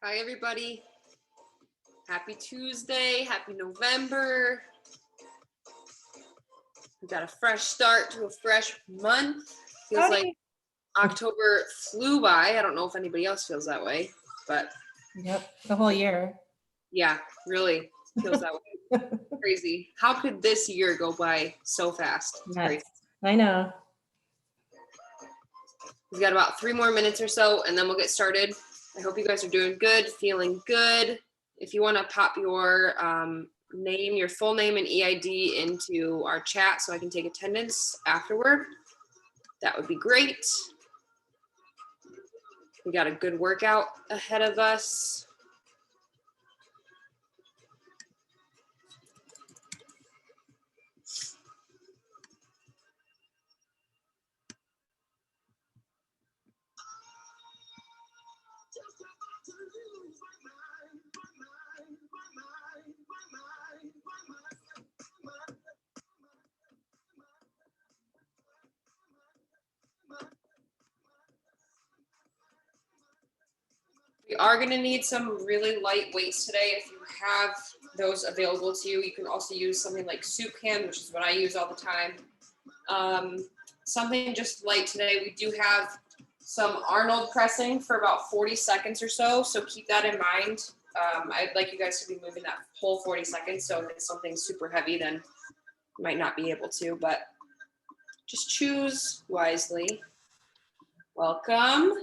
Hi, everybody. Happy Tuesday. Happy November. We got a fresh start to a fresh month. Feels like October flew by. I don't know if anybody else feels that way, but Yep, the whole year. yeah, really feels that way. Crazy. How could this year go by so fast? It's crazy. I know. We've got about 3 more minutes or so, and then we'll get started. I hope you guys are doing good, feeling good. If you want to pop your name, your full name and EID into our chat so I can take attendance afterward, that would be great. We got a good workout ahead of us. We are going to need some really light weights today. If you have those available to you, you can also use something like soup can, which is what I use all the time. Something just light today. We do have some Arnold pressing for about 40 seconds or so, so keep that in mind. I'd like you guys to be moving that whole 40 seconds, so if it's something super heavy, then you might not be able to, but just choose wisely. Welcome.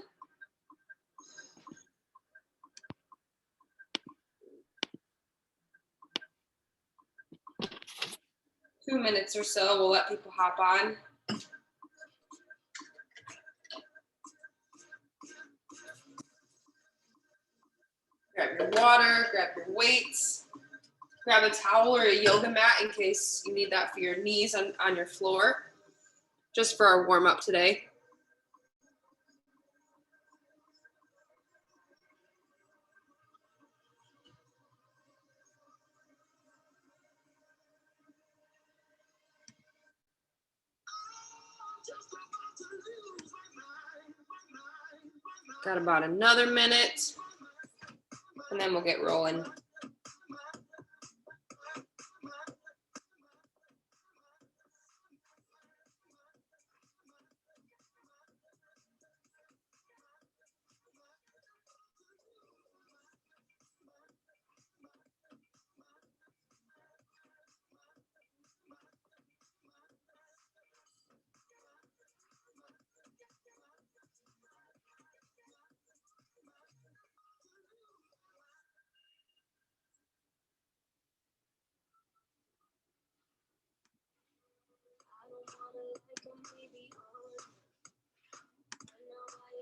Two minutes or so, we'll let people hop on. Grab your water, grab your weights, grab a towel or a yoga mat in case you need that for your knees on your floor, just for our warm up today. Got about another minute, and then we'll get rolling.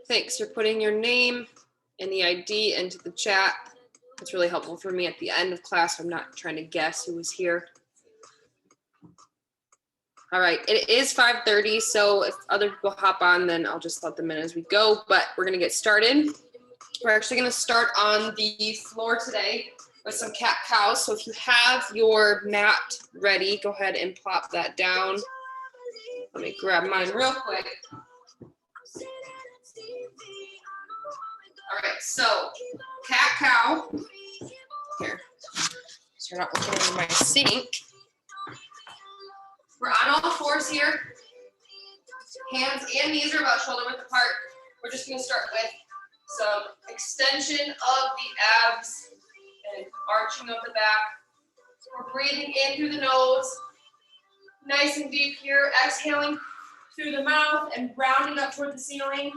Thanks for putting your name and the ID into the chat. It's really helpful for me at the end of class. I'm not trying to guess who was here. All right, it is 5:30, so if other people hop on, then I'll just let them in as we go, but we're gonna get started. We're actually gonna start on the floor today with some cat-cows. So if you have your mat ready, go ahead and plop that down. Let me grab mine real quick. All right, so cat-cow. Here, so you're not looking into my sink. We're on all fours here. Hands and knees are about shoulder width apart. We're just gonna start with some extension of the abs and arching of the back. We're breathing in through the nose, nice and deep here, exhaling through the mouth and rounding up toward the ceiling.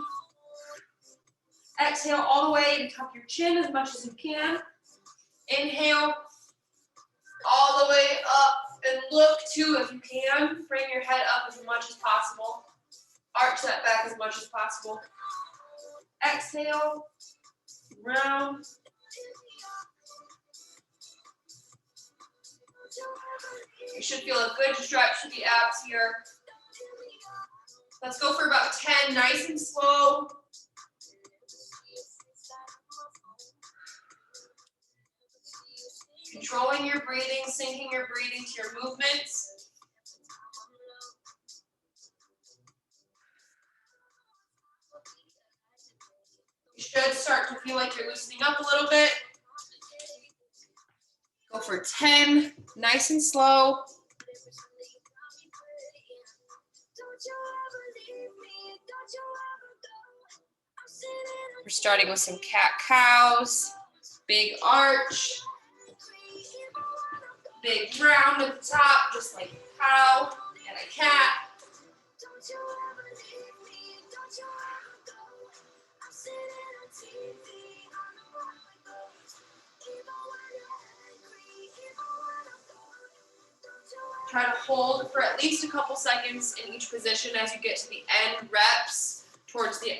Exhale all the way and tuck your chin as much as you can. Inhale all the way up and look to, if you can, bring your head up as much as possible. Arch that back as much as possible. Exhale, round. You should feel a good stretch to the abs here. Let's go for about 10, nice and slow. Controlling your breathing, syncing your breathing to your movements. You should start start to feel like you're loosening up a little bit, go for 10, nice and slow. We're starting with some cat-cows, big arch, big round at the top, just like a cow and a cat. Try to hold for at least a couple seconds in each position as you get to the end reps, towards the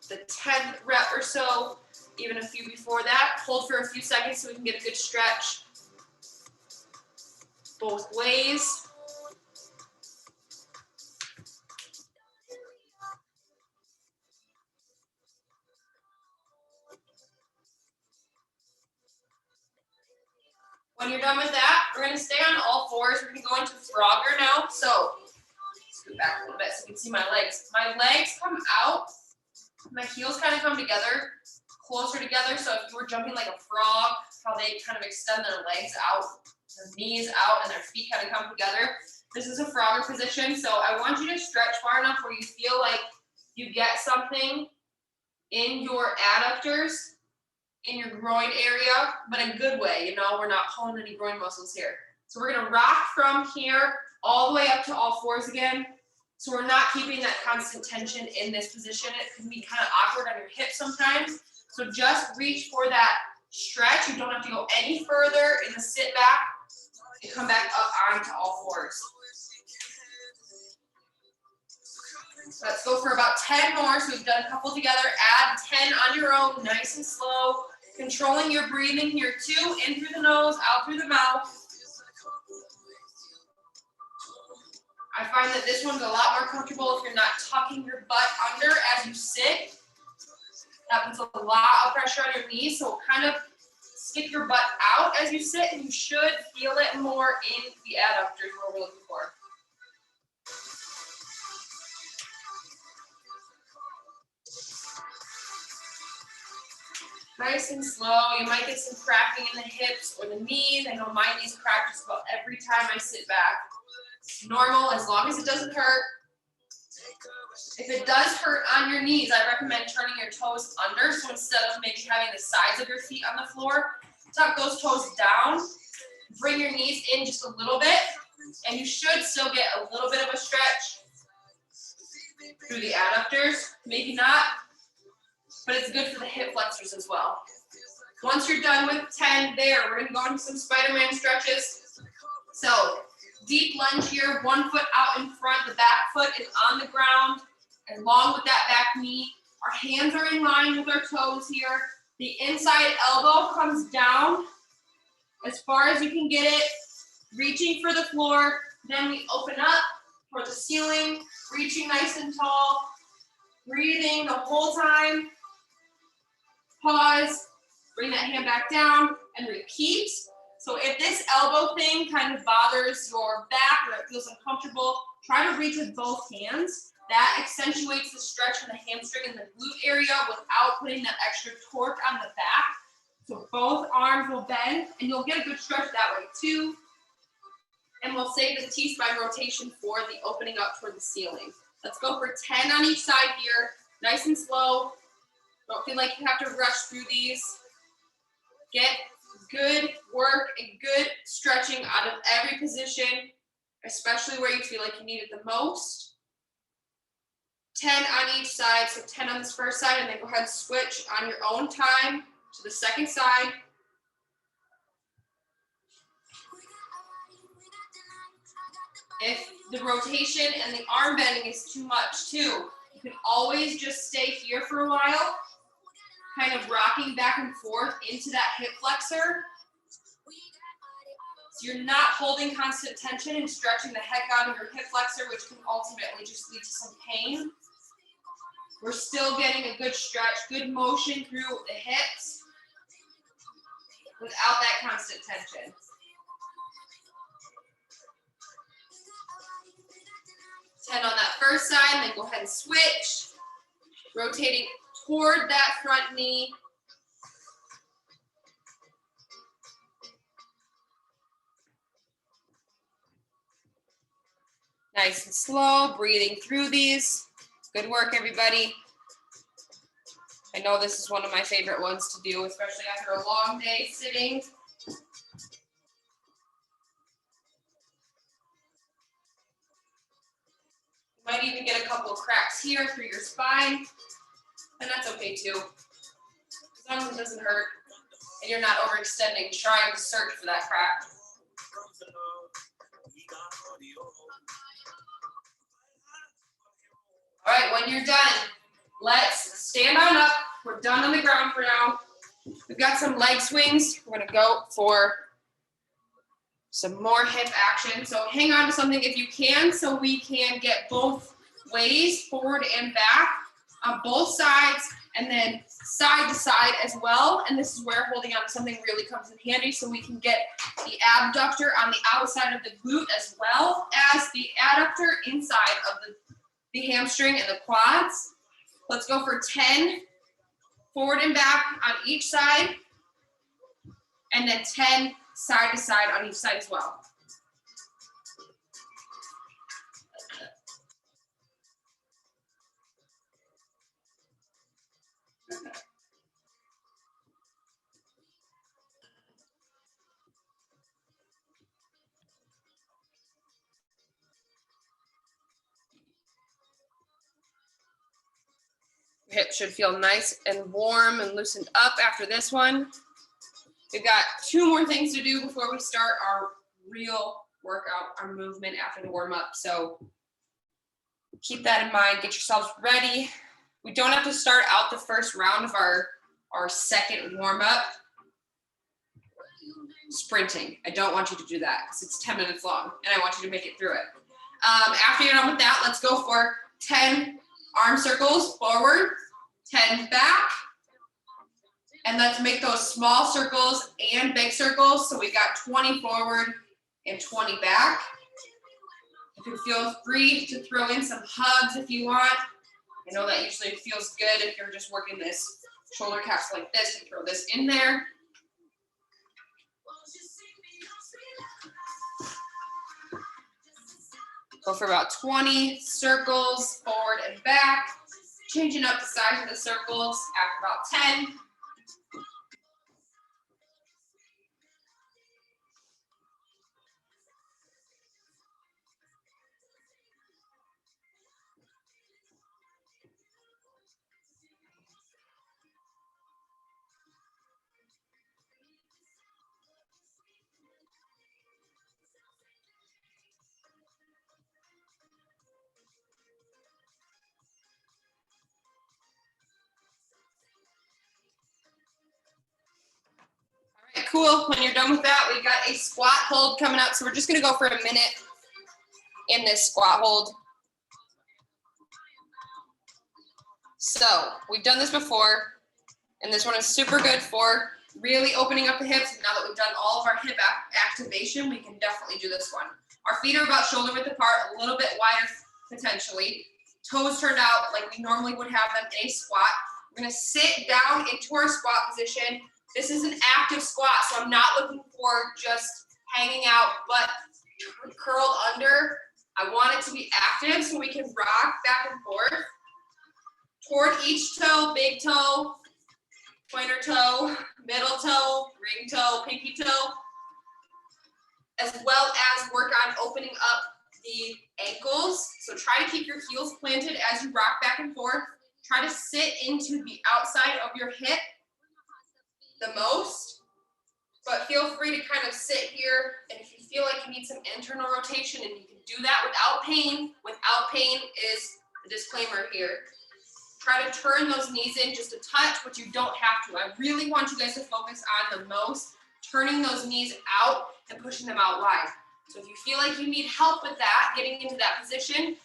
10th rep or so, even a few before that. Hold for a few seconds so we can get a good stretch both ways. When you're done with that, we're going to stay on all fours. We're going to go into Frogger now. So, scoot back a little bit so you can see my legs. My legs come out. My heels kind of come together, closer together. So if you were jumping like a frog, how they kind of extend their legs out, their knees out, and their feet kind of come together. This is a Frogger position. So I want you to stretch far enough where you feel like you get something in your adductors, in your groin area, but in a good way. You know, we're not pulling any groin muscles here. So we're going to rock from here all the way up to all fours again. So we're not keeping that constant tension in this position. It can be kind of awkward on your hips sometimes. So just reach for that stretch. You don't have to go any further in the sit back and come back up onto all fours. So let's go for about 10 more. So we've done a couple together. Add 10 on your own, nice and slow. Controlling your breathing here too, in through the nose, out through the mouth. I find that this one's a lot more comfortable if you're not tucking your butt under as you sit. That puts a lot of pressure on your knees, so kind of stick your butt out as you sit, and you should feel it more in the adductors, what we're looking for. Nice and slow. You might get some cracking in the hips or the knees. I know my knees crack just about every time I sit back. It's normal as long as it doesn't hurt. If it does hurt on your knees, I recommend turning your toes under. So instead of maybe having the sides of your feet on the floor, tuck those toes down. Bring your knees in just a little bit, and you should still get a little bit of a stretch through the adductors. Maybe not, but it's good for the hip flexors as well. Once you're done with 10 there, we're going to go into some Spider-Man stretches. So deep lunge here, one foot out in front, the back foot is on the ground, along with that back knee. Our hands are in line with our toes here. The inside elbow comes down as far as you can get it, reaching for the floor. Then we open up toward the ceiling, reaching nice and tall, breathing the whole time. Pause, bring that hand back down, and repeat. So if this elbow thing kind of bothers your back or it feels uncomfortable, try to reach with both hands. That accentuates the stretch in the hamstring and the glute area without putting that extra torque on the back. So both arms will bend, and you'll get a good stretch that way too. And we'll save the T-spine rotation for the opening up toward the ceiling. Let's go for 10 on each side here, nice and slow. Don't feel like you have to rush through these. Get good work and good stretching out of every position, especially where you feel like you need it the most. 10 on each side, so 10 on this first side, and then go ahead and switch on your own time to the second side. If the rotation and the arm bending is too much too, you can always just stay here for a while, kind of rocking back and forth into that hip flexor. So you're not holding constant tension and stretching the heck out of your hip flexor, which can ultimately just lead to some pain. We're still getting a good stretch, good motion through the hips without that constant tension. On that first side, then go ahead and switch, rotating toward that front knee, Nice and slow, breathing through these. Good work, everybody. I know this is one of my favorite ones to do, especially after a long day sitting. You might even get a couple of cracks here through your spine, and that's okay too. As long as it doesn't hurt and you're not overextending, trying to search for that crack. All right, when you're done, let's stand on up. We're done on the ground for now. We've got some leg swings. We're gonna go for some more hip action. So hang on to something if you can, so we can get both ways, forward and back, on both sides, and then side to side as well. And this is where holding on to something really comes in handy, so we can get the abductor on the outside of the glute as well as the adductor inside of the hamstring and the quads. Let's go for 10 forward and back on each side, and then 10 side to side on each side as well. Your hips should feel nice and warm and loosened up after this one. We've got 2 more things to do before we start our real workout, our movement after the warm up. So keep that in mind, get yourselves ready. We don't have to start out the first round of our second warm up sprinting. I don't want you to do that because it's 10 minutes long and I want you to make it through it. After you're done with that, let's go for 10 arm circles forward, 10 back, and let's make those small circles and big circles. So we've got 20 forward and 20 back. You can feel free to throw in some hugs if you want. I know that usually feels good if you're just working this shoulder caps like this and throw this in there. Go for about 20 circles forward and back, changing up the size of the circles after about 10. Cool. When you're done with that, we've got a squat hold coming up. So we're just going to go for a minute in this squat hold. So we've done this before, and this one is super good for really opening up the hips. Now that we've done all of our hip activation, we can definitely do this one. Our feet are about shoulder width apart, a little bit wider potentially. Toes turned out like we normally would have them in a squat. We're going to sit down into our squat position. This is an active squat, so I'm not looking for just hanging out, but curled under. I want it to be active so we can rock back and forth toward each toe, big toe, pointer toe, middle toe, ring toe, pinky toe, as well as work on opening up the ankles. So try to keep your heels planted as you rock back and forth. Try to sit into the outside of your hip the most, but feel free to kind of sit here, and if you feel like you need some internal rotation, and you can do that without pain is the disclaimer here. Try to turn those knees in just a touch, but you don't have to. I really want you guys to focus on the most, turning those knees out and pushing them out wide. So if you feel like you need help with that, getting into that position,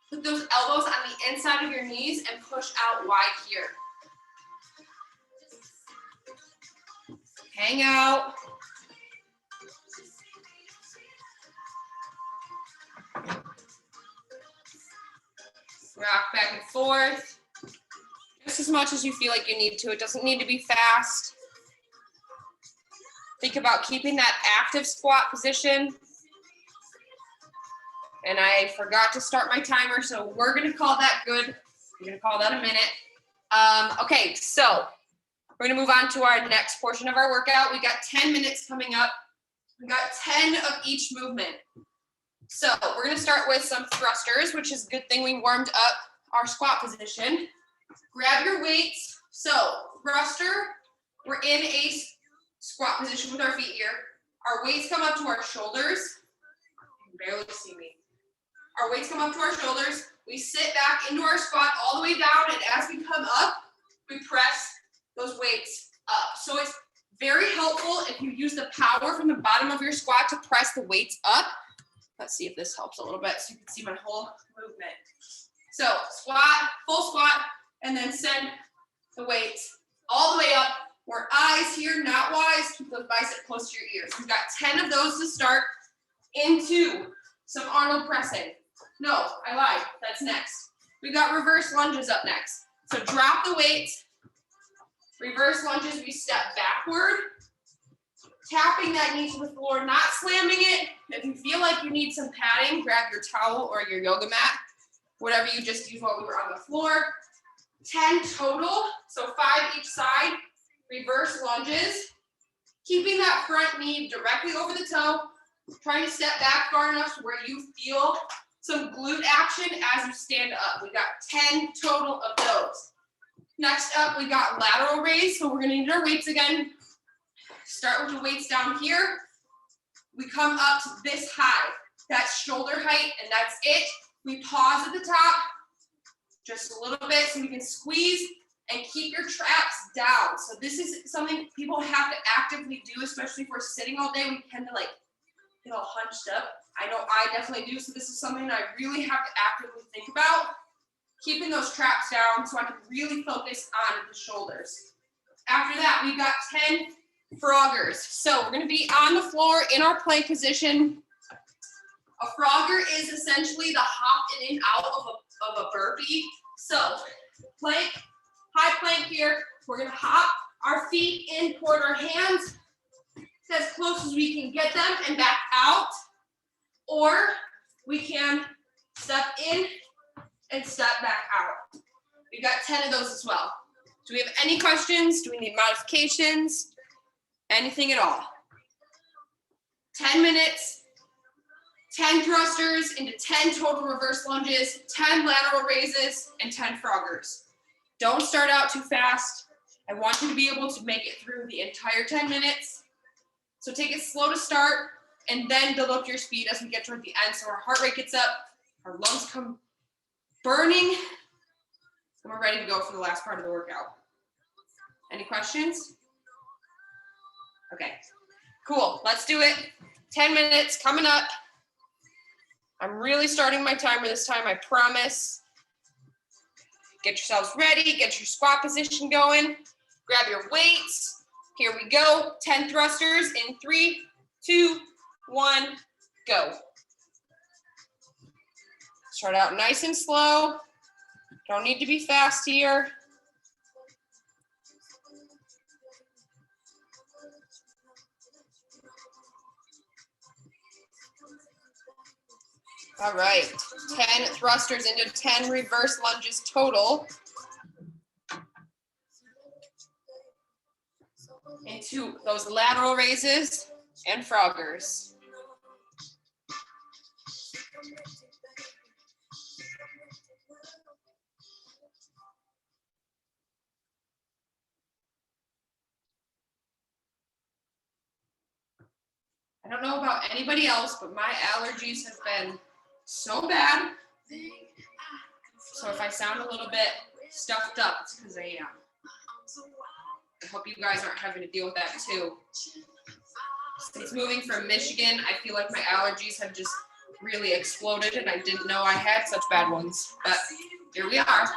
put those elbows on the inside of your knees and push out wide here. Hang out. Rock back and forth. Just as much as you feel like you need to. It doesn't need to be fast. Think about keeping that active squat position. And I forgot to start my timer, so we're gonna call that good. We're gonna call that a minute. Okay, so we're gonna move on to our next portion of our workout. We got 10 minutes coming up. We got 10 of each movement. So we're gonna start with some thrusters, which is a good thing we warmed up our squat position. Grab your weights. So thruster, we're in a squat position with our feet here. Our weights come up to our shoulders. You can barely see me. Our weights come up to our shoulders. We sit back into our squat all the way down, and as we come up, we press those weights up. So it's very helpful if you use the power from the bottom of your squat to press the weights up. Let's see if this helps a little bit so you can see my whole movement. So squat, full squat, and then send the weights all the way up. We're eyes here, not wise. Keep those biceps close to your ears. We've got 10 of those to start into some Arnold pressing. No, I lied. That's next. We've got reverse lunges up next. So drop the weights. Reverse lunges, we step backward, tapping that knee to the floor, not slamming it. If you feel like you need some padding, grab your towel or your yoga mat, whatever you just used while we were on the floor. 10 total, so 5 each side. Reverse lunges, keeping that front knee directly over the toe, trying to step back far enough to where you feel some glute action as you stand up. We got 10 total of those. Next up, we got lateral raise. So we're gonna need our weights again. Start with the weights down here. We come up to this high. That's shoulder height, and that's it. We pause at the top just a little bit so we can squeeze and keep your traps down. So this is something people have to actively do, especially if we're sitting all day. We tend to like get all hunched up. I know I definitely do. So this is something that I really have to actively think about. Keeping those traps down so I can really focus on the shoulders. After that, we've got 10 froggers. So we're gonna be on the floor in our plank position. A frogger is essentially the hop in and out of a burpee. So plank, high plank here. We're gonna hop our feet in toward our hands as close as we can get them and back out. Or we can step in and step back out. We've got 10 of those as well. Do we have any questions? Do we need modifications? Anything at all? 10 minutes, 10 thrusters into 10 total reverse lunges, 10 lateral raises, and 10 froggers. Don't start out too fast. I want you to be able to make it through the entire 10 minutes. So take it slow to start and then build up your speed as we get toward the end so our heart rate gets up, our lungs come burning, and we're ready to go for the last part of the workout. Any questions? Okay, cool, let's do it. 10 minutes coming up. I'm really starting my timer this time, I promise. Get yourselves ready, get your squat position going. Grab your weights. Here we go, 10 thrusters in 3, 2, 1, go. Start out nice and slow. Don't need to be fast here. All right, 10 thrusters into 10 reverse lunges total. Into those lateral raises and froggers. I don't know about anybody else, but my allergies have been so bad. So if I sound a little bit stuffed up, it's because I am. I hope you guys aren't having to deal with that too. Since moving from Michigan, I feel like my allergies have just really exploded and I didn't know I had such bad ones. But here we are.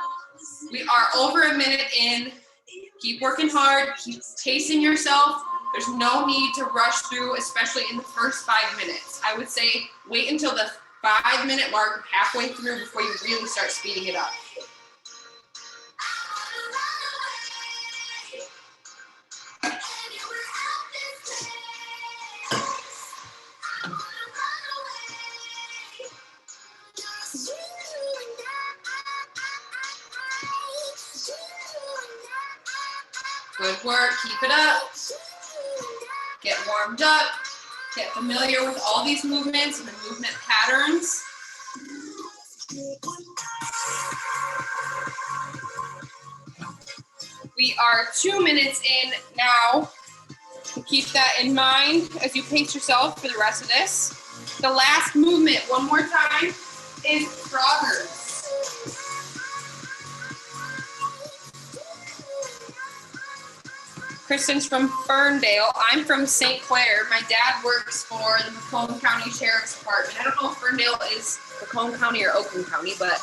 We are over a minute in. Keep working hard, keep pacing yourself. There's no need to rush through, especially in the first 5 minutes. I would say wait until the 5-minute mark, halfway through, before you really start speeding it up. Good work. Keep it up. Get warmed up. Get familiar with all these movements and the movement patterns. We are 2 minutes in now. Keep that in mind as you pace yourself for the rest of this. The last movement, one more time, is froggers. Kristen's from Ferndale. I'm from St. Clair. My dad works for the Macomb County Sheriff's Department. I don't know if Ferndale is Macomb County or Oakland County, but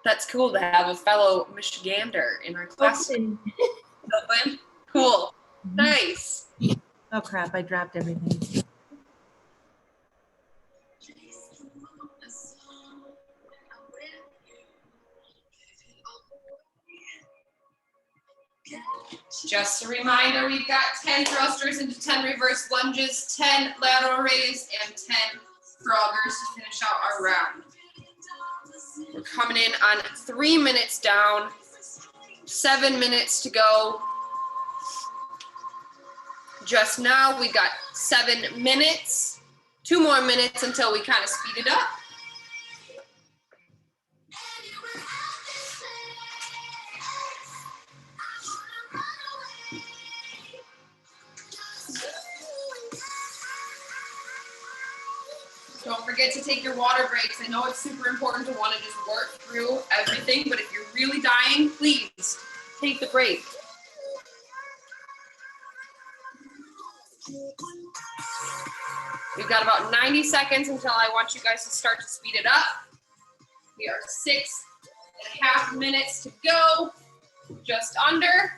that's cool to have a fellow Michigander in our class. Oakland. Cool. Nice. Oh crap, I dropped everything. Just a reminder, we've got 10 thrusters into 10 reverse lunges, 10 lateral raise, and 10 froggers to finish out our round. We're coming in on 3 minutes down, 7 minutes to go. Just now, we got 7 minutes, 2 more minutes until we kind of speed it up. Don't forget to take your water breaks. I know it's super important to want to just work through everything, but if you're really dying, please take the break. We've got about 90 seconds until I want you guys to start to speed it up. We are 6.5 minutes to go, just under.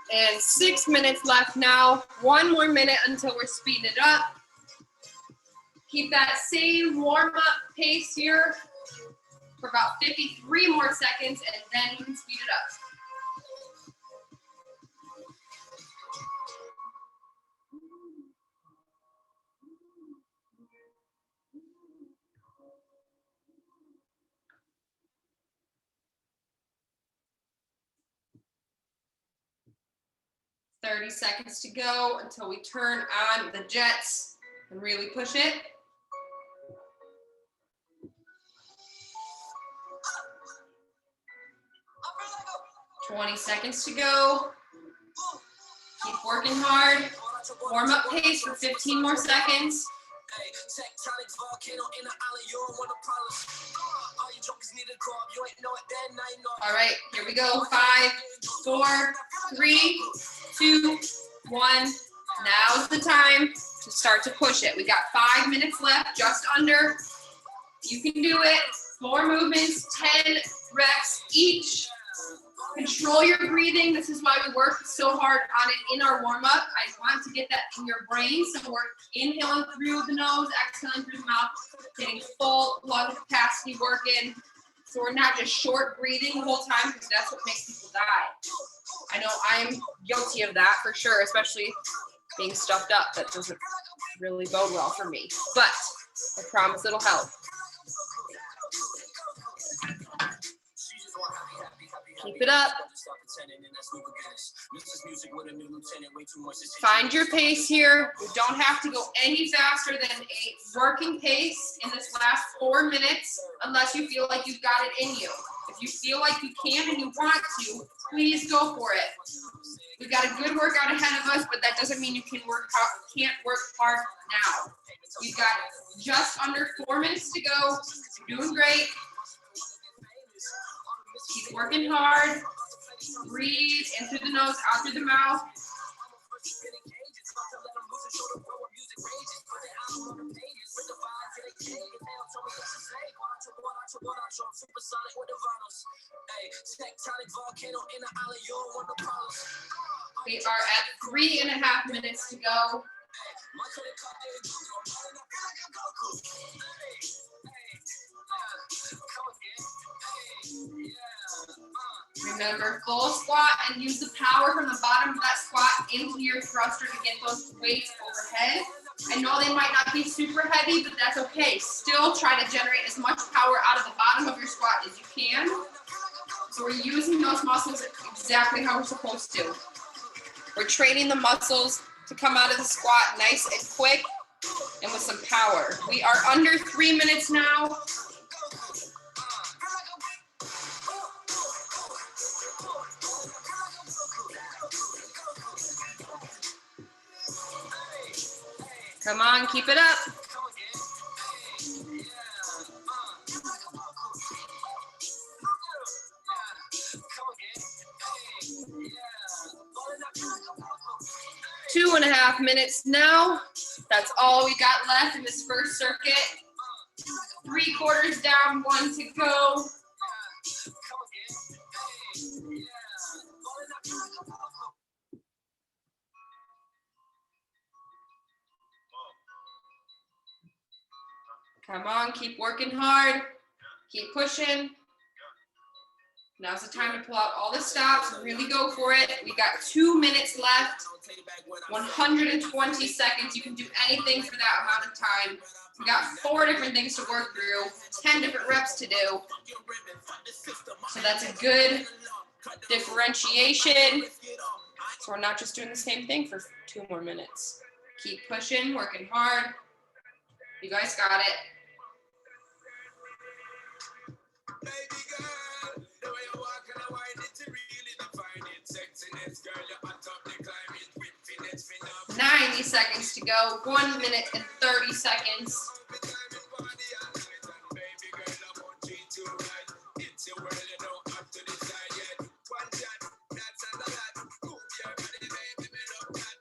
And 6 minutes left now. 1 more minute until we're speeding it up. Keep that same warm-up pace here for about 53 more seconds, and then you can speed it up. Thirty seconds to go until we turn on the jets and really push it. 20 seconds to go. Keep working hard. Warm up pace for 15 more seconds. All right, here we go. 5, 4, 3, 2, 1. Now's the time to start to push it. We got 5 minutes left, just under. You can do it. 4 movements, 10 reps each. Control your breathing. This is why we work so hard on it in our warm-up. I want to get that in your brain. So we're inhaling through the nose, exhaling through the mouth, getting full lung capacity working. So we're not just short breathing the whole time, because that's what makes people die. I know I'm guilty of that for sure, especially being stuffed up. That doesn't really bode well for me, but I promise it'll help. Keep it up. Find your pace here. You don't have to go any faster than a working pace in this last 4 minutes unless you feel like you've got it in you. If you feel like you can and you want to, please go for it. We've got a good workout ahead of us, but that doesn't mean you can't work hard now. We've got just under 4 minutes to go. You're doing great. Keep working hard. Breathe in through the nose, out through the mouth. We are at 3.5 minutes to go. Remember, full squat and use the power from the bottom of that squat into your thruster to get those weights overhead. I know they might not be super heavy, but that's okay. Still try to generate as much power out of the bottom of your squat as you can. So we're using those muscles exactly how we're supposed to. We're training the muscles to come out of the squat nice and quick and with some power. We are under 3 minutes now. Come on, keep it up. Two and a half minutes now. That's all we got left in this first circuit. 3/4 down, 1 to go. Come on, keep working hard. Keep pushing. Now's the time to pull out all the stops and really go for it. We got 2 minutes left, 120 seconds. You can do anything for that amount of time. We got 4 different things to work through, 10 different reps to do. So that's a good differentiation. So we're not just doing the same thing for 2 more minutes. Keep pushing, working hard. You guys got it. Baby girl, the way you walk and I wind it to really define it. Sexiness, girl, you're on top the climate with finesse, 90 seconds to go. 1 minute and 30 seconds. Baby girl, I won't treat you right. It's your world, you don't have to decide yet. One shot, that's a lot. Move your body, baby, me love that.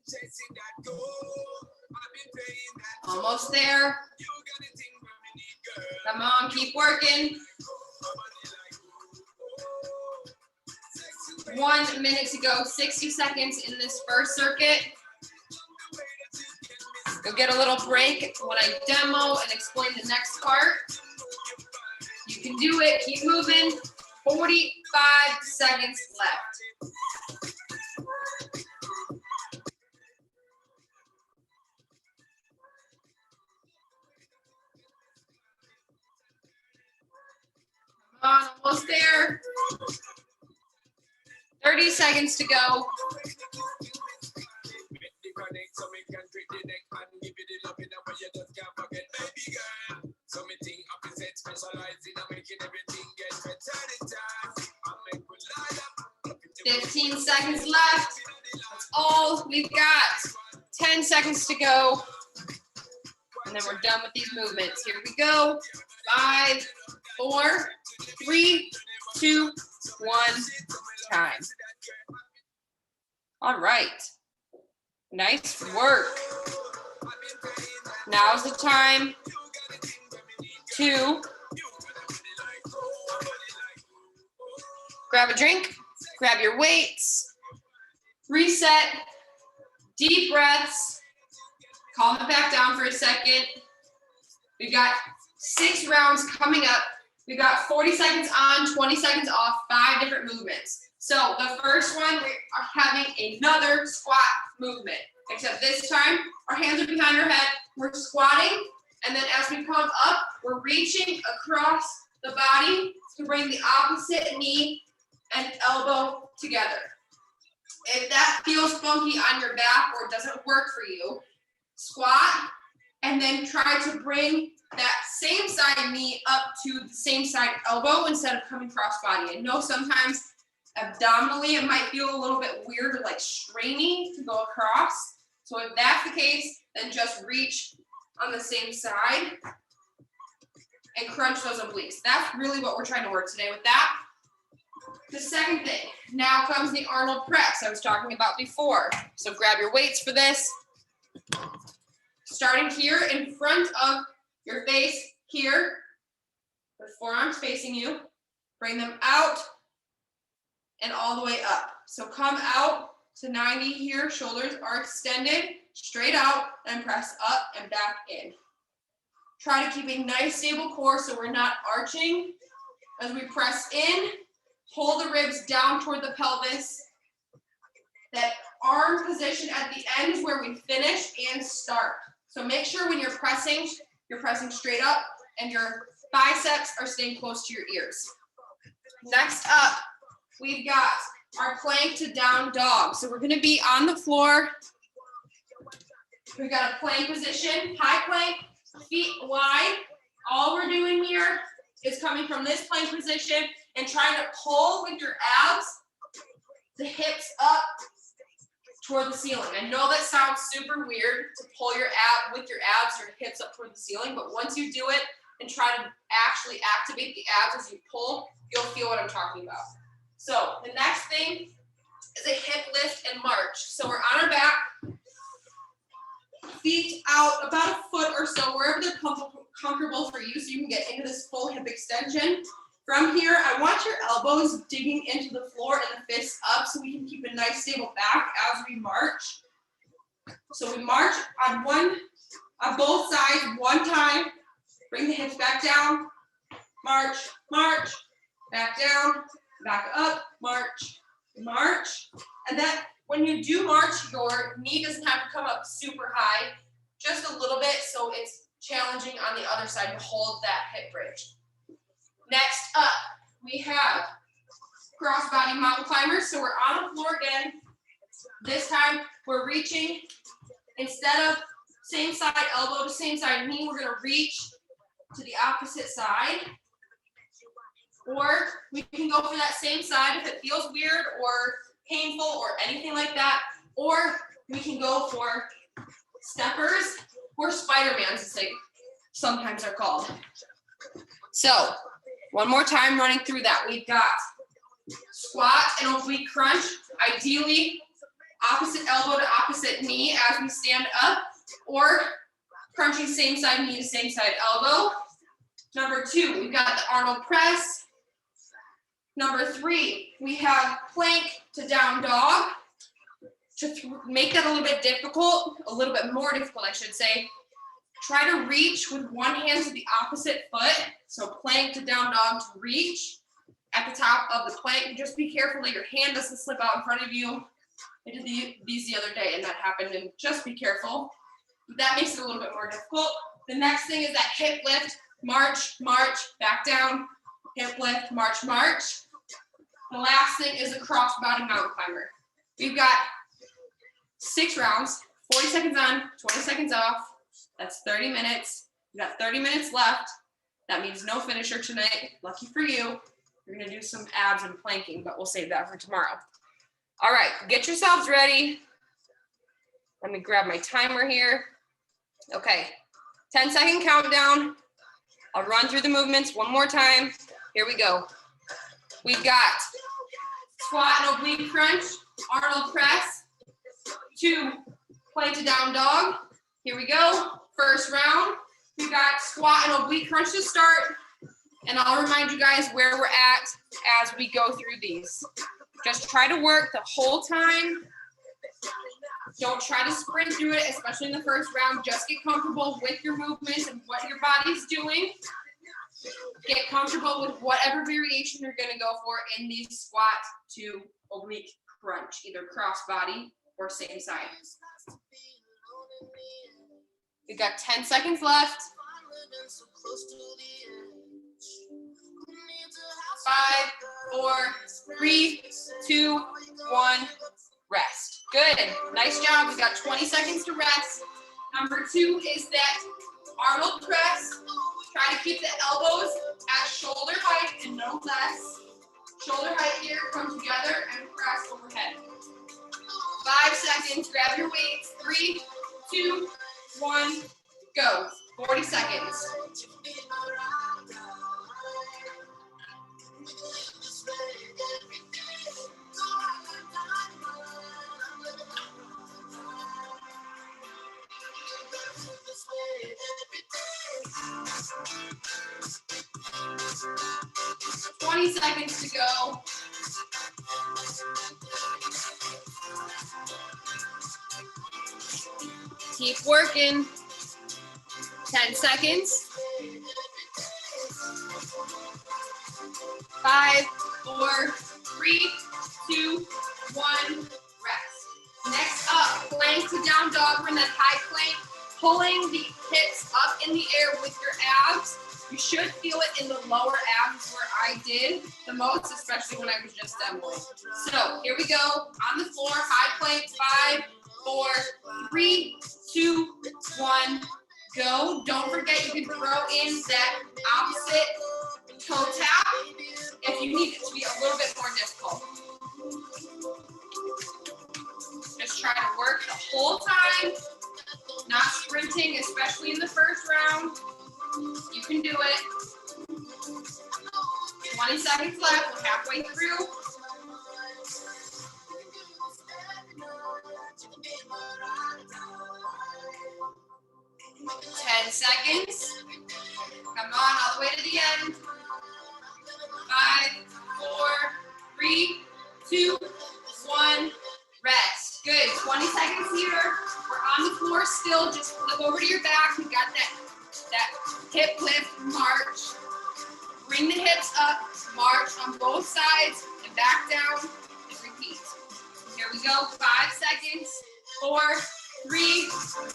Chasing that goal. Almost there. Come on, keep working. 1 minute to go, 60 seconds in this first circuit. You'll get a little break when I demo and explain the next part. You can do it, keep moving. 45 seconds left. Almost there. 30 seconds to go. So me think opposite specializing in making everything get better this time. I make we light up. 15 seconds left. That's all we've got. 10 seconds to go. And then we're done with these movements. Here we go. 5, 4, 3, 2, 1, time. All right. Nice work. Now's the time to grab a drink, grab your weights, reset, deep breaths, calm it back down for a second. We've got 6 rounds coming up. We've got 40 seconds on, 20 seconds off, 5 different movements. So the first one, we are having another squat movement, except this time our hands are behind our head. We're squatting, and then as we come up, we're reaching across the body to bring the opposite knee and elbow together. If that feels funky on your back or doesn't work for you, squat and then try to bring that same side knee up to the same side elbow instead of coming cross body. I know sometimes abdominally it might feel a little bit weird or like straining to go across. So if that's the case, then just reach on the same side and crunch those obliques. That's really what we're trying to work today with that. The second thing, now comes the Arnold press I was talking about before. So grab your weights for this. Starting here in front of your face here, with forearms facing you, bring them out and all the way up. So come out to 90 here, shoulders are extended, straight out, and press up and back in. Try to keep a nice stable core so we're not arching. As we press in, pull the ribs down toward the pelvis. That arm position at the end is where we finish and start. So make sure when you're pressing straight up and your biceps are staying close to your ears. Next up, we've got our plank to down dog. So we're gonna be on the floor. We've got a plank position, high plank, feet wide. All we're doing here is coming from this plank position and trying to pull with your abs, the hips up toward the ceiling. I know that sounds super weird to pull your abs or hips up toward the ceiling, but once you do it and try to actually activate the abs as you pull, you'll feel what I'm talking about. So the next thing is a hip lift and march. So we're on our back, feet out about a foot or so, wherever they're comfortable for you, so you can get into this full hip extension. From here, I want your elbows digging into the floor and the fists up so we can keep a nice stable back as we march. So we march on both sides one time. Bring the hips back down. March, march, back down, back up, march, march. And then when you do march, your knee doesn't have to come up super high, just a little bit, so it's challenging on the other side to hold that hip bridge. Next up, we have crossbody mountain climbers. So we're on the floor again. This time we're reaching, instead of same side elbow to same side knee, we're gonna reach to the opposite side. Or we can go for that same side if it feels weird or painful or anything like that. Or we can go for steppers or Spider-Mans, as they sometimes are called. So one more time running through that. We've got squat and oblique crunch, ideally opposite elbow to opposite knee as we stand up, or crunching same side knee to same side elbow. Number 2, we've got the Arnold press. Number 3, we have plank to down dog. To make that a little bit more difficult, I should say, try to reach with one hand to the opposite foot. So plank to down dog to reach at the top of the plank. Just be careful that your hand doesn't slip out in front of you. I did these the other day and that happened, and just be careful. That makes it a little bit more difficult. The next thing is that hip lift, march, march, back down, hip lift, march, march. The last thing is a crossbody mountain climber. We've got 6 rounds, 40 seconds on, 20 seconds off. That's 30 minutes. We've got 30 minutes left. That means no finisher tonight. Lucky for you. We're gonna do some abs and planking, but we'll save that for tomorrow. All right, get yourselves ready. Let me grab my timer here. Okay, 10-second countdown. I'll run through the movements one more time. Here we go. We've got squat and oblique crunch, Arnold press, 2 plank to down dog. Here we go. First round. We've got squat and oblique crunch to start. And I'll remind you guys where we're at as we go through these. Just try to work the whole time. Don't try to sprint through it, especially in the first round. Just get comfortable with your movements and what your body's doing. Get comfortable with whatever variation you're gonna go for in these squat to oblique crunch, either cross body or same side. We've got 10 seconds left. 5, 4, 3, 2, 1, rest. Good, nice job. We've got 20 seconds to rest. Number 2 is that Arnold press. Try to keep the elbows at shoulder height and no less. Shoulder height here, come together and press overhead. 5 seconds, grab your weights. 3, 2, 1, go. 40 seconds. $20 seconds to go. Keep working. 10 seconds. 5, 4, 3, 2, 1, rest. Next up, plank to down dog. We're in that high plank, pulling the hips up in the air with your abs. You should feel it in the lower abs where I did the most, especially when I was just demoing. So here we go, on the floor, high plank, 5, 4, 3, 2, 1, go. Don't forget you can throw in that opposite toe tap if you need it to be a little bit more difficult. Just try to work the whole time, not sprinting, especially in the first round. You can do it. 20 seconds left, we're halfway through. 10 seconds. Come on, all the way to the end. 5, 4, 3, 2, 1, rest. Good, 20 seconds here. We're on the floor still, just flip over to your back. You got that hip lift, march. Bring the hips up, march on both sides, and back down, and repeat. Here we go, 5 seconds, 4, 3,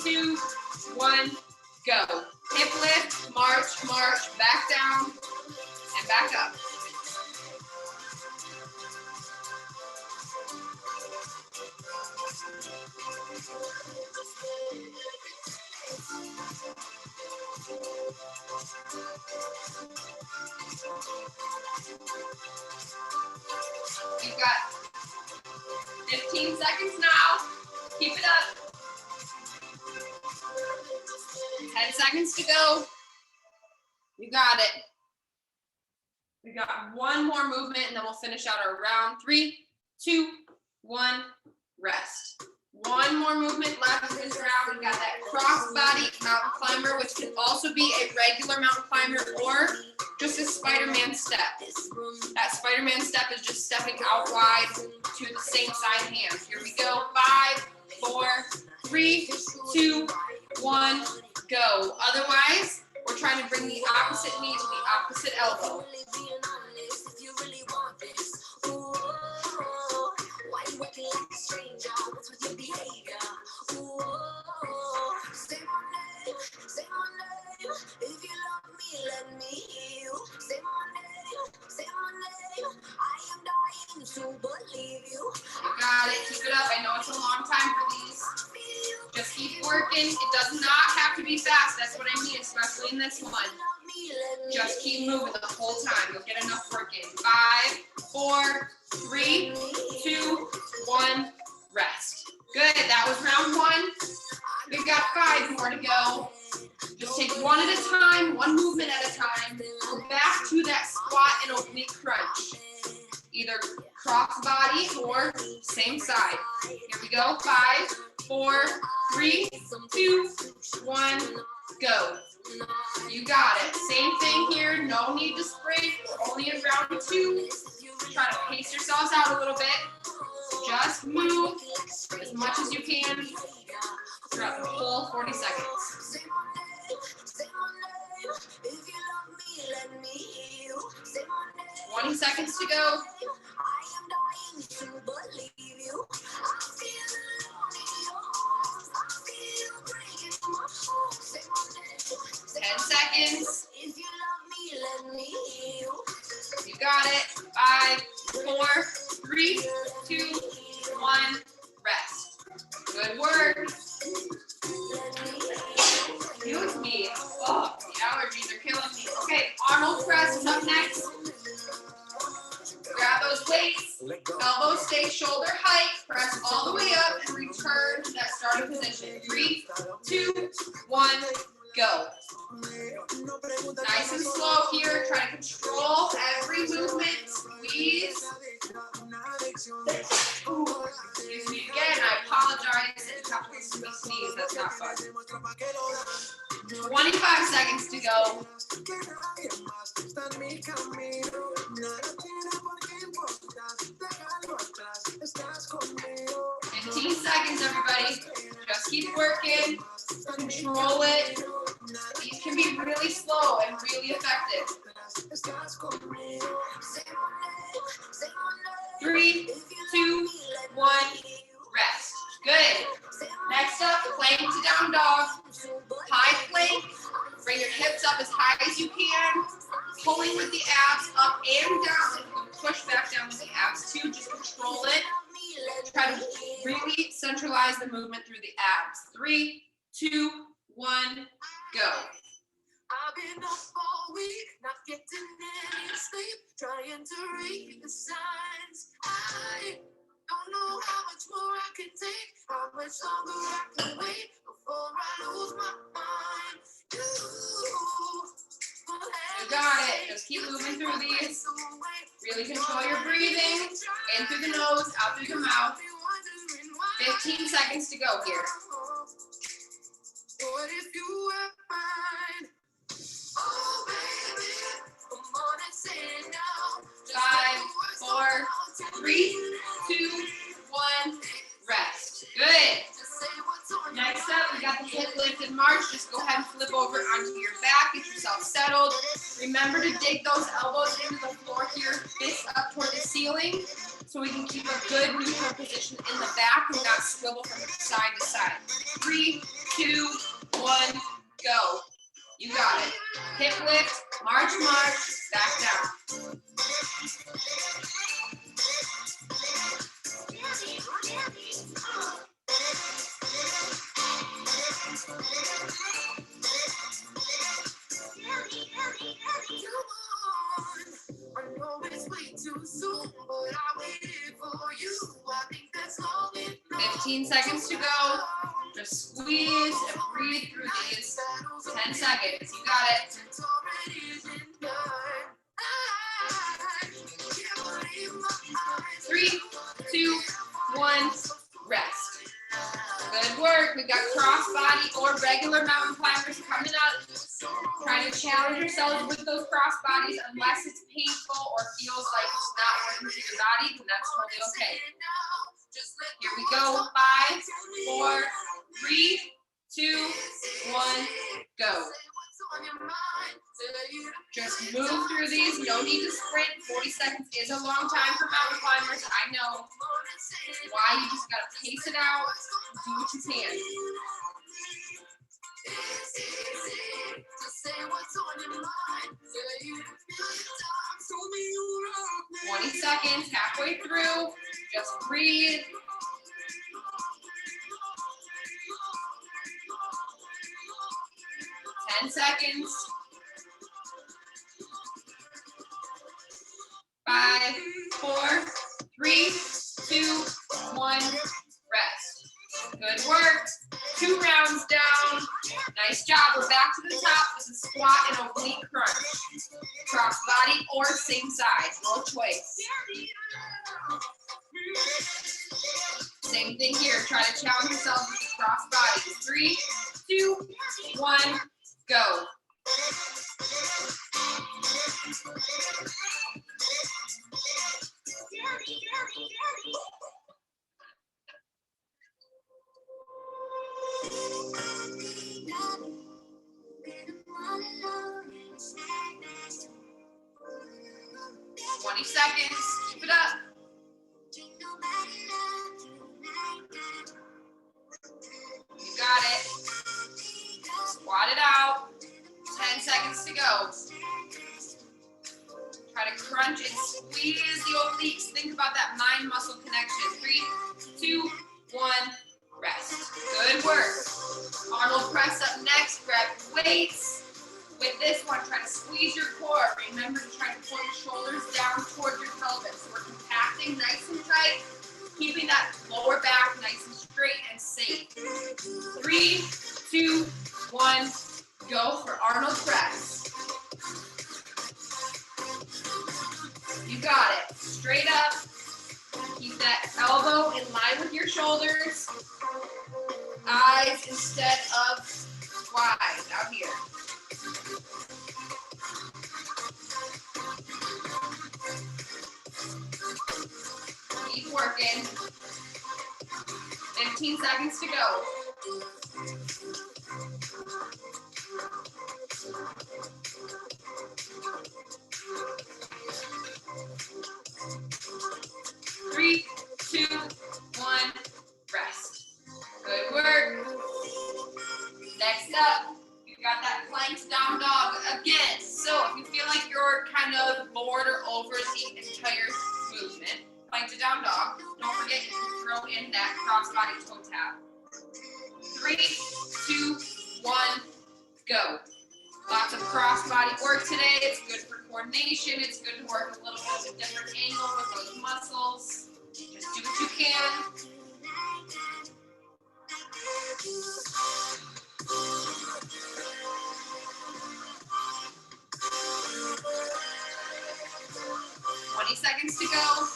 2, 1, go. Hip lift, march, march, back down, and back up. You've got 15 seconds now. Keep it up. 10 seconds to go. You got it. We got one more movement and then we'll finish out our round. 3, 2, 1, rest. One more movement left in this round. We got that cross-body mountain climber, which can also be a regular mountain climber or just a Spider-Man step. That Spider-Man step is just stepping out wide to the same side hand. Here we go. 5, 4, 3, 2, 1, go. Otherwise, we're trying to bring the opposite knee to the opposite elbow. You got it. Keep it up. I know it's a long time for these. Just keep working. It does not have to be fast. That's what I mean, especially in this one. Just keep moving the whole time. You'll get enough work in. 5, 4, 3, 2, 1, rest. Good. That was round 1. We've got 5 more to go. Just take one at a time, one movement at a time. Go back to that squat and oblique crunch. Either cross body or same side. Here we go. 5, 4, 3, 2, 1, go. You got it. Same thing here. No need to sprint. We're only in round 2. Try to pace yourselves out a little bit. Just move as much as you can throughout the whole 40 seconds. 20 seconds to go. 10 seconds. You got it. 5, 4, 3, 2, 1, rest. Good work. Excuse me. Oh, the allergies are killing me. Okay, Arnold press is up next. Grab those weights. Elbows stay shoulder height. Press all the way up and return to that starting position. 3, 2, 1, go. Nice and slow here. Try to control every movement. Squeeze. Excuse me again. I apologize. If you have to sneeze, that's not fun. 25 seconds to go. 15 seconds, everybody. Just keep working. Control it. These can be really slow and really effective. 3, 2, 1, rest. Good. Next up, plank to down dog. High plank. Bring your hips up as high as you can. Pulling with the abs up and down. If you can push back down with the abs too, just control it. Try to really centralize the movement through the abs. 3, 2, 1, go. I've been up all week, not getting any sleep, trying to read the signs. I don't know how much more I can take, how much longer I can wait before I lose my mind. You got it. Just keep moving through these. Really control your breathing. In through the nose, out through the mouth. 15 seconds to go here. What if you were mine? Oh, baby, come on and say it now. 5, 4, 3, 2, 1, rest. Good. Next up, we got the hip lift and march. Just go ahead and flip over onto your back. Get yourself settled. Remember to dig those elbows into the floor here, fists up toward the ceiling, so we can keep a good neutral position in the back and not swivel from side to side. 3, 2, 1, go. You got it. Hip lift, march, back down. I know it's way too soon, but I waited for you. I think that's all it 15 seconds to go. Just squeeze and breathe through these. 10 seconds. You got it. 3, 2, 1, rest. Good work. We've got cross body or regular mountain climbers coming up. Try to challenge yourselves with those cross bodies unless it's painful or feels like it's not working for your body, then that's totally okay. Here we go. 5, 4, 3, 2, 1, go. Just move through these. No need to sprint. 40 seconds is a long time for mountain climbers. I know. Why you just gotta pace it out. Do what you can. 20 seconds, halfway through. Just breathe. 10 seconds. 5, 4, 3, 2, 1, rest. Good work. 2 rounds down. Nice job. We're back to the top. This is squat and oblique crunch. Cross body or same side. No choice. Same thing here. Try to challenge yourself with the cross body. 3, 2, 1, go. Seconds. Keep it up. You got it. Squat it out. 10 seconds to go. Try to crunch and squeeze the obliques. Think about that mind-muscle connection. 3, 2, 1, rest. Good work. Arnold press up next. Grab weights. With this one, try to squeeze your core. Remember to try to pull your shoulders down towards your pelvis. We're compacting nice and tight, keeping that lower back nice and straight and safe. 3, 2, 1, go for Arnold press. You got it. Straight up. Keep that elbow in line with your shoulders. Eyes instead of wide out here. Keep working. 15 seconds to go. plank to down dog. Don't forget you can throw in that cross-body toe tap. 3, 2, 1, go. Lots of cross-body work today. It's good for coordination. It's good to work a little bit of a different angle with those muscles. Just do what you can. Seconds to go.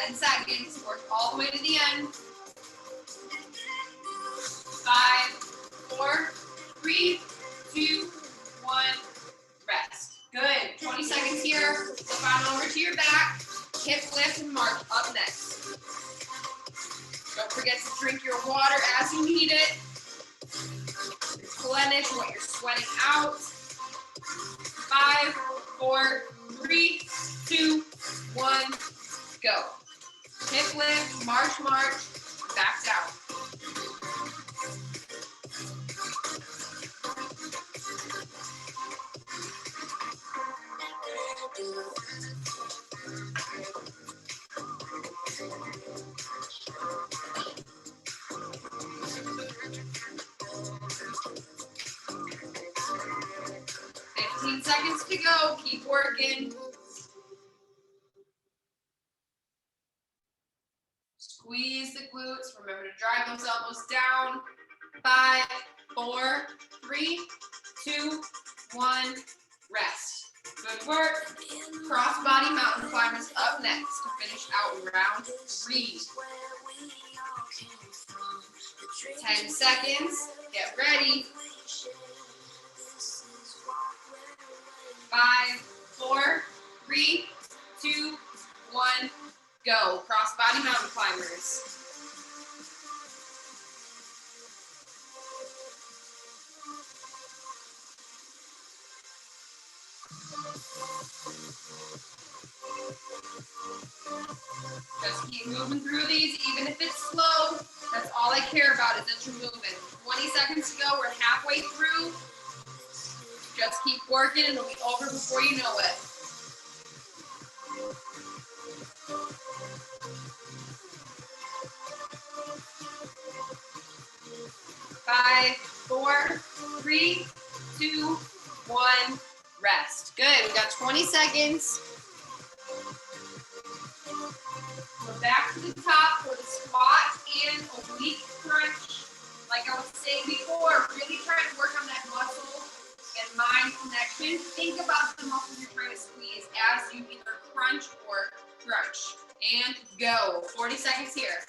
10 seconds. Work all the way to the end. 5, 4, 3, 2, 1. Rest. Good. 20 seconds here. Flip on over to your back. Hip lift and march up next. Don't forget to drink your water as you need it. Replenish what you're sweating out. 5, 4, 3, 2, 1, go. Hip lift, march, back down. Seconds to go. Keep working. Squeeze the glutes. Remember to drive those elbows down. 5, 4, 3, 2, 1. Rest. Good work. Cross-body mountain climbers up next to finish out round 3. 10 seconds. Get ready. 5, 4, 3, 2, 1, go. Cross-body mountain climbers. Just keep moving through these, even if it's slow. That's all I care about is that you're moving. 20 seconds to go. We're halfway through. Just keep working and it'll be over before you know it. 5, 4, 3, 2, 1. Rest. Good. We got 20 seconds. We're back to the top for the squat and oblique crunch. Like I was saying before, really try to work on that muscle and mind connection. Think about the muscles you're trying to squeeze as you either crunch or crunch. And go. 40 seconds here.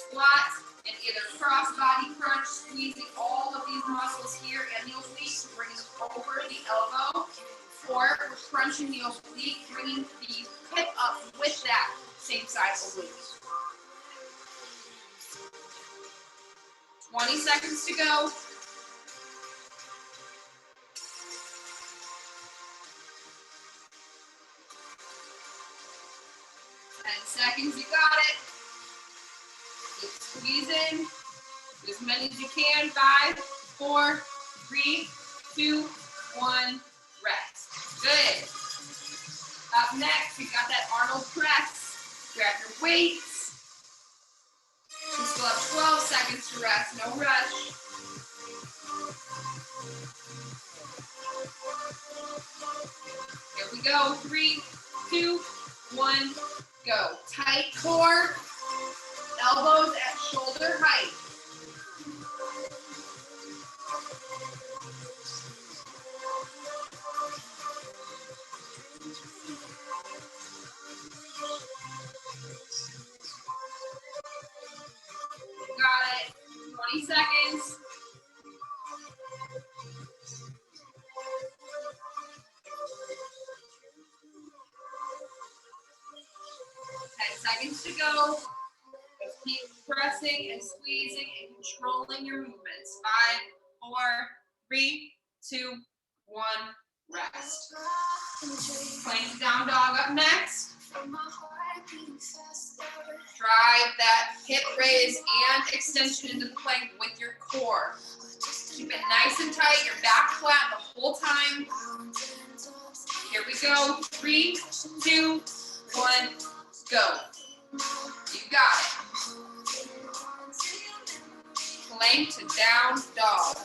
Squat and either cross-body crunch, squeezing all of these muscles here and the oblique to bring them over the elbow. Or we're crunching the oblique, bringing the hip up with that same side oblique. 20 seconds to go. 10 seconds, you got it. Keep squeezing. Do as many as you can. 5, 4, 3, 2, 1. Rest. Good. Up next, we got that Arnold press. Grab your weights. You still have 12 seconds to rest. No rush. Here we go. 3, 2, 1. Go. Tight core. Elbows at shoulder height. Got it. 20 seconds. Seconds to go. Just keep pressing and squeezing and controlling your movements. 5, 4, 3, 2, 1. Rest. Plank down dog up next. Drive that hip raise and extension into the plank with your core. Keep it nice and tight. Your back flat the whole time. Here we go. 3, 2, 1, go. You got it. Plank to down dog.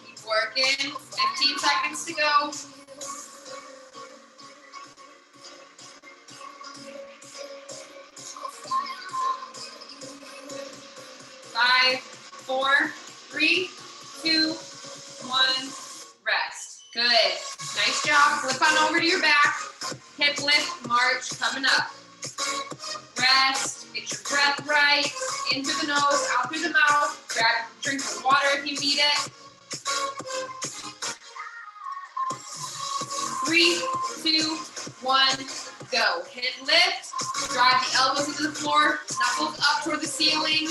Keep working. 15 seconds to go. 5, 4, 3, 2, 1. Rest. Good. Nice job. Flip on over to your back. Hip lift, march, coming up. Rest. Get your breath right. In through the nose, out through the mouth. Grab a drink of water if you need it. 3, 2, 1, go. Hip lift. Drive the elbows into the floor. Knuckles up toward the ceiling.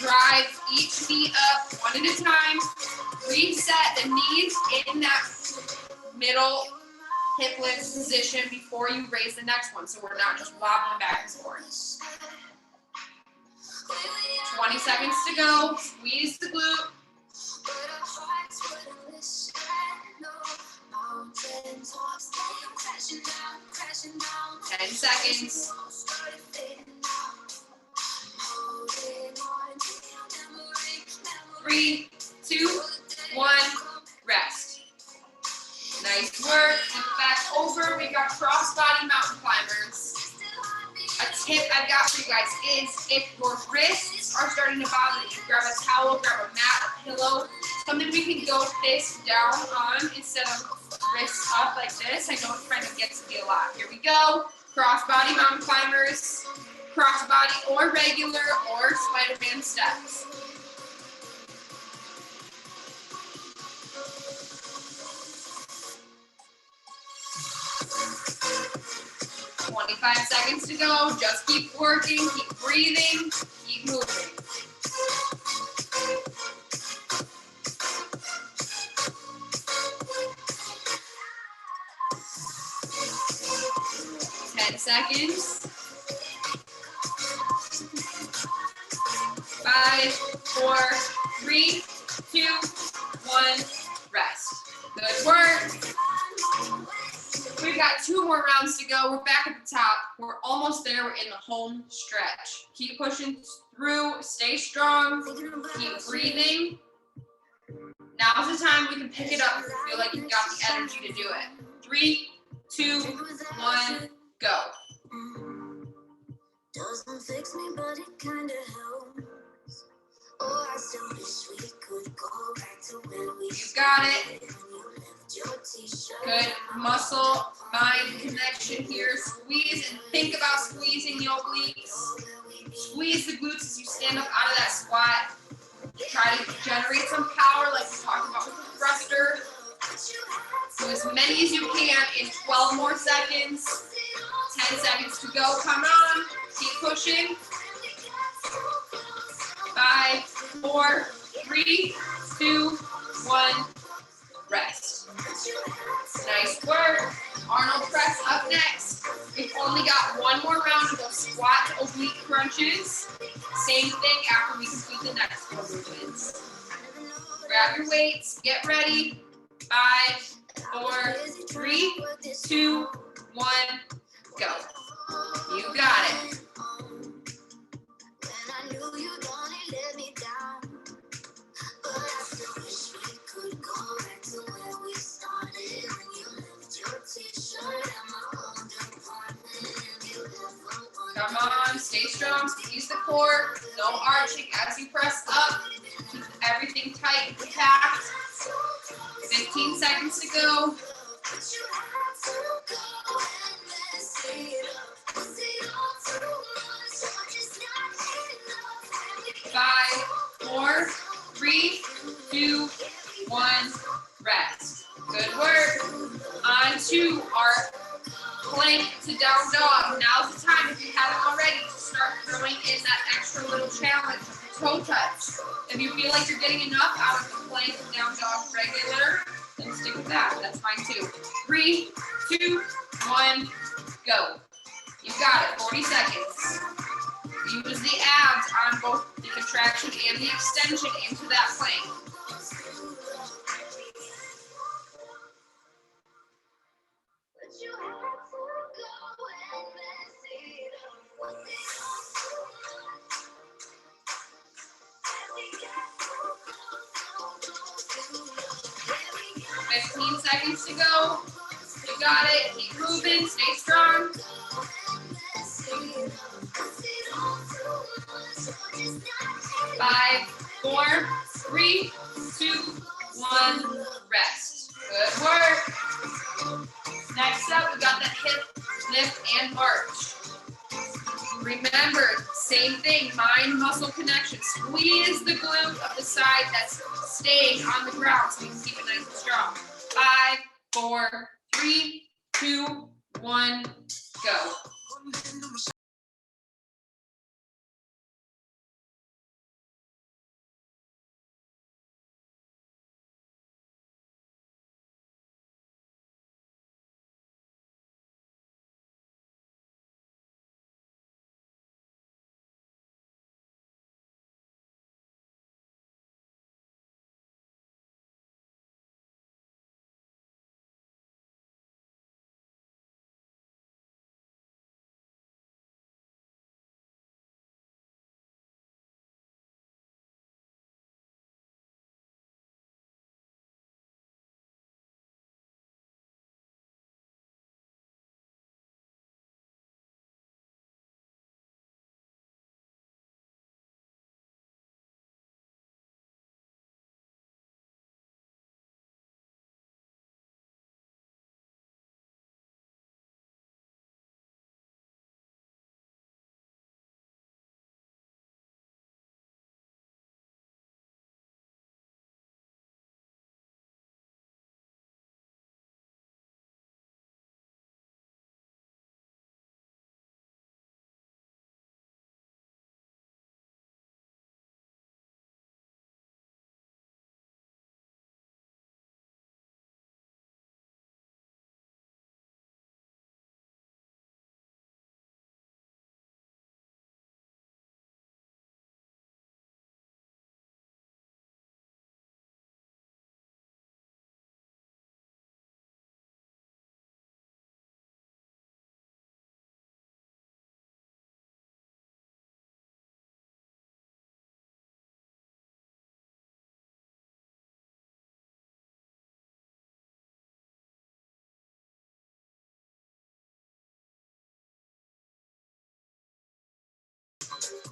Drive each knee up one at a time. Reset the knees in that middle hip lift position before you raise the next one, so we're not just wobbling back and forth. 20 seconds to go. Squeeze the glute. 10 seconds. 3, 2, 1, rest. Nice work. Flip back over. We got crossbody mountain climbers. A tip I've got for you guys is if your wrists are starting to bother you, grab a towel, grab a mat, a pillow, something we can go face down on instead of wrists up like this. I know it kind of gets to be a lot. Here we go. Crossbody mountain climbers, crossbody or regular or Spider-Man steps. 25 seconds to go. Just keep working, keep breathing, keep moving. Seconds. 5, 4, 3, 2, 1, rest. Good work. We've got 2 more rounds to go. We're back at the top. We're almost there. We're in the home stretch. Keep pushing through. Stay strong. Keep breathing. Now's the time we can pick it up if you feel like you've got the energy to do it. 3, 2, 1, go. Doesn't fix me, but it kinda helps. Oh, I still wish we could go back to where we You got it. Good muscle mind connection here. Squeeze and think about squeezing your obliques. Squeeze the glutes as you stand up out of that squat. Try to generate some power like we talked about with the thruster. Do as many as you can in 12 more seconds. 10 seconds to go. Come on. Keep pushing. 5, 4, 3, 2, 1. Rest. Nice work. Arnold press up next. We've only got 1 more round of those squat to oblique crunches. Same thing after we complete the next 4 movements. Grab your weights. Get ready. 5, 4, 3, 2, 1. Go. You got it. Come on, stay strong, squeeze the core, no arching as you press up. Keep everything tight and packed. 15 seconds to go. 5, 4, 3, 2, 1, rest. Good work. On to our plank to down dog. Now's the time, if you haven't already, to start throwing in that extra little challenge of toe touch. If you feel like you're getting enough out of the plank down dog regular, then stick with that. That's fine too. 3, 2, 1, go. You got it. 40 seconds. Use the abs on both the contraction and the extension into that plank. Fifteen seconds to go. You got it. Keep moving. Stay strong. 5, 4, 3, 2, 1. Rest. Good work. Next up, we got that hip lift and march. Remember, same thing, mind muscle connection. Squeeze the glute of the side that's staying on the ground so you can keep it nice and strong. 5, 4, 3, 2, 1, go.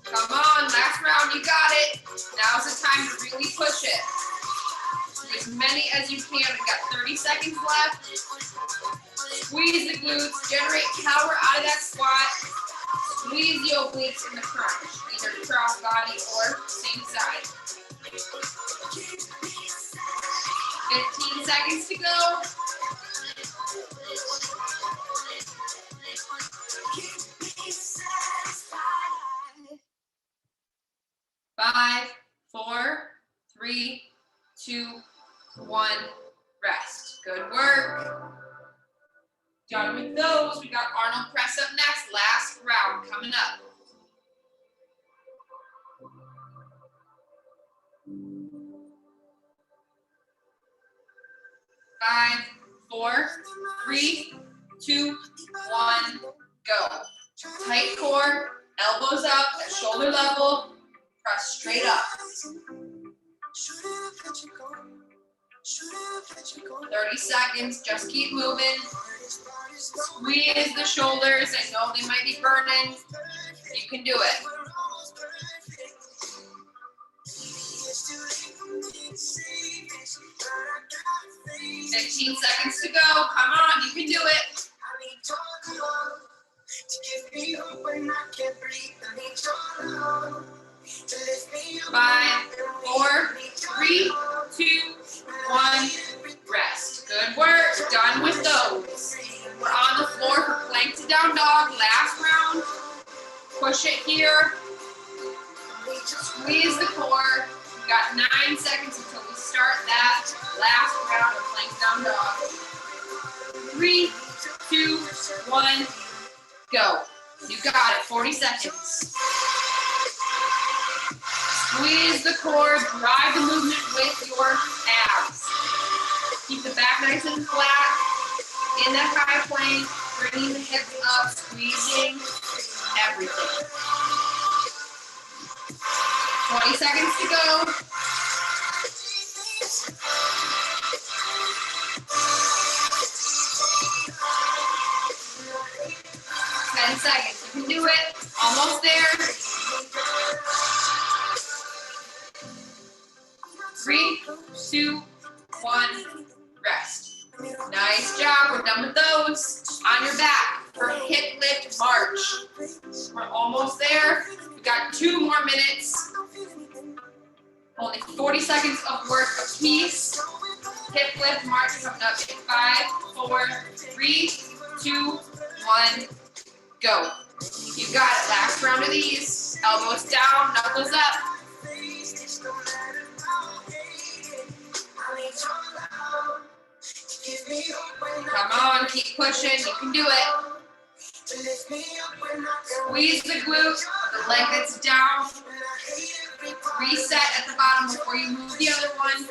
Come on, last round, you got it. Now's the time to really push it. As many as you can. We've got 30 seconds left. Squeeze the glutes, generate power out of that squat. Squeeze the obliques in the crunch, either cross body or same side. 15 seconds to go. 5, 4, 3, 2, 1. Rest. Good work. Done with those. We got Arnold press up next. Last round coming up. 5, 4, 3, 2, 1. Go. Tight core. Elbows up at shoulder level. Press straight up. 30 seconds, just keep moving. Squeeze the shoulders. I know they might be burning. You can do it. 15 seconds to go. Come on, you can do it. 5, 4, 3, 2, 1. Rest. Good work. Done with those. We're on the floor for plank to down dog. Last round. Push it here. Squeeze the got 9 seconds until we start that last round of plank down dog. 3, 2, 1, go. You got it, 40 seconds. Squeeze the core, drive the movement with your abs. Keep the back nice and flat. In that high plank, bringing the hips up, squeezing everything. 20 seconds to go. 10 seconds. You can do it. Almost there. 3, 2, 1, rest. Nice job. We're done with those. On your back for hip lift march. We're almost there. We've got 2 more minutes. Only 40 seconds of work apiece. Hip lift march coming up in 5, 4, 3, 2, 1, go. You got it. Last round of these. Elbows down, knuckles up. Come on, keep pushing. You can do it. Squeeze the glute, the leg that's down. Reset at the bottom before you move the other one.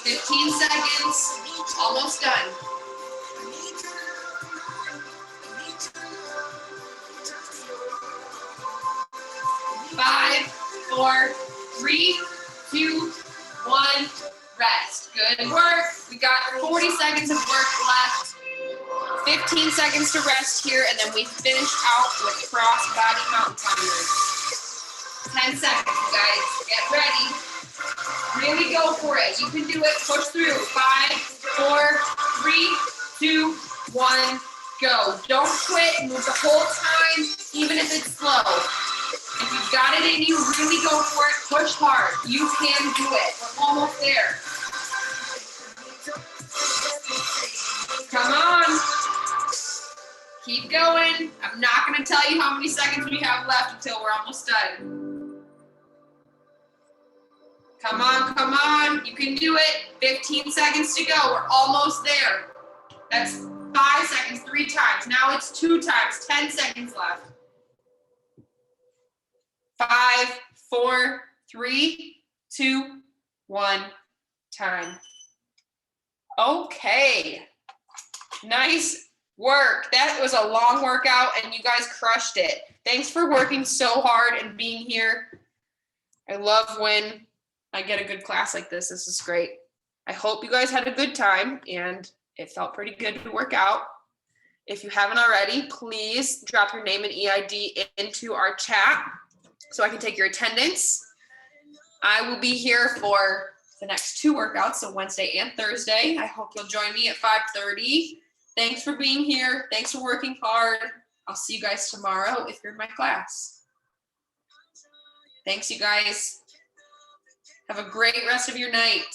15 seconds. Almost done. 5, 4, 3, 2, 1. Rest. Good work. We got 40 seconds of work left. 15 seconds to rest here, and then we finish out with cross body mountain climbers. 10 seconds, you guys. Get ready. Really go for it. You can do it. Push through. 5, 4, 3, 2, 1, go. Don't quit. Move the whole time, even if it's slow. If you've got it in you, really go for it. Push hard. You can do it. We're almost there. Come on. Keep going. I'm not going to tell you how many seconds we have left until we're almost done. Come on, come on. You can do it. 15 seconds to go. We're almost there. That's 5 seconds, 3 times. Now it's 2 times. 10 seconds left. 5, 4, 3, 2, 1, time. Okay. Nice work. That was a long workout and you guys crushed it. Thanks for working so hard and being here. I love when I get a good class like this. This is great. I hope you guys had a good time and it felt pretty good to work out. If you haven't already, please drop your name and EID into our chat so I can take your attendance. I will be here for the next 2 workouts, so Wednesday and Thursday. I hope you'll join me at 5:30. Thanks for being here. Thanks for working hard. I'll see you guys tomorrow if you're in my class. Thanks, you guys. Have a great rest of your night.